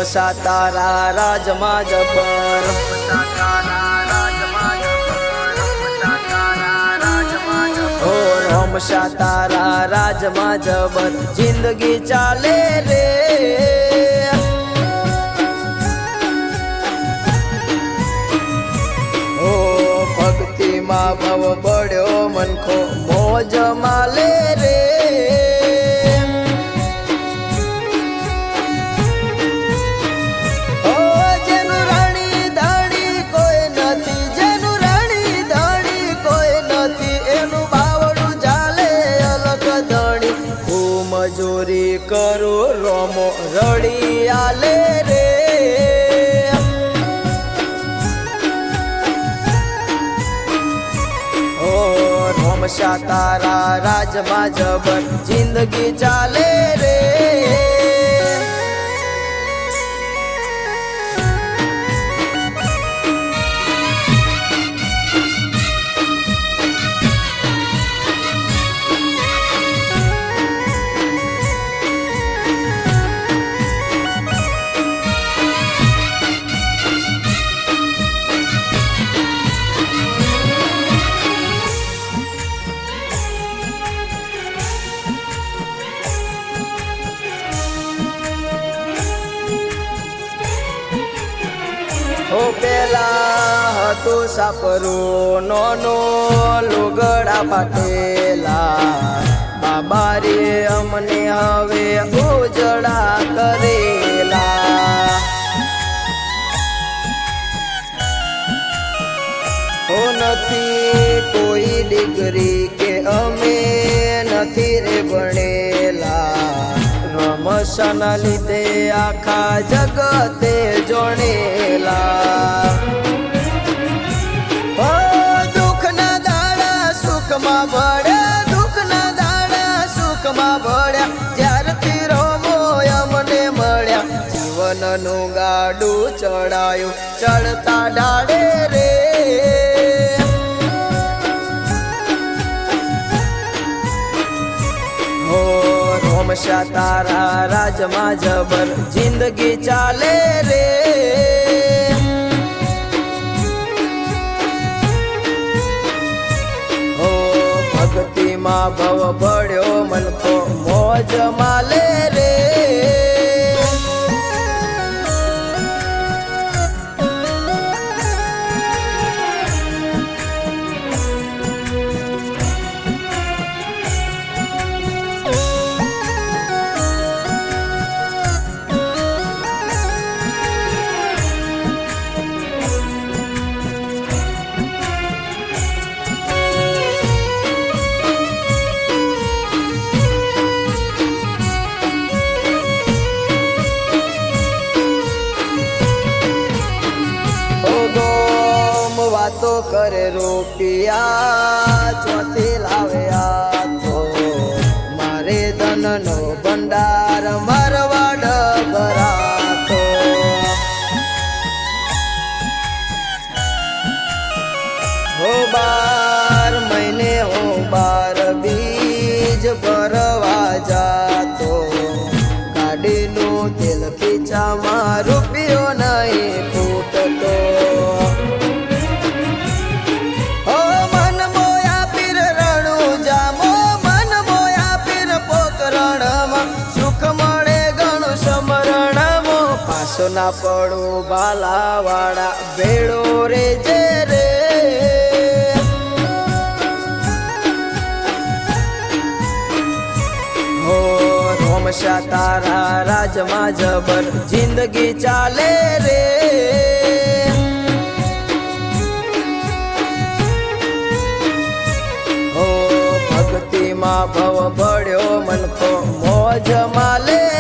રમસા તારા રાજમાં જબર હો રમસા તારા રાજમાં જબર જિંદગી ચાલે રે હો ભક્તિમાં ભવ પડ્યો મનખો મોજ માલે રે મજૂરી કરું રોમો રડી આલે રે ઓ રમસા તારા રાજમાં જબર જિંદગી ચાલે રે ઓ પેલા હતું સાપરું નોનો લુગડા પાટેલા બાબા રે અમને હવે ઉજળા કરેલા ઓ નથી કોઈ ડિગ્રી કે અમે નથી રે ભણેલા રમસાના લીધે આખા જગતે જોણેલા ઓ દુઃખના દાડા સુખમાં ભળ્યા દુઃખના દાડા સુખમાં ભળ્યા જ્યારથી રમો અમને મળ્યા જીવનનું ગાડું ચડાયું ચડતા ડાળે રે રમસા તારા રાજમાં જબર જિંદગી ચાલે રે ઓ ભક્તિમાં ભવ પડ્યો મનખો મોજ માલે રે વાતો કરે રૂપિયા ચોથી લાવ્યા તો મારે ધનનો ભંડાર મારવાડ ભરાતો હો 12 મહિને હું 12 બીજ ભરવા જાતો ગાડીનું તેલ ખીચામાં રૂપિયો નહીં ફૂટતો ના પડું બાલાવાળા ભેળો રે જે રે હો રમસા તારા રાજમાં જબર જિંદગી ચાલે રે હો ભક્તિમાં ભવ પડ્યો મનખો મોજ માલે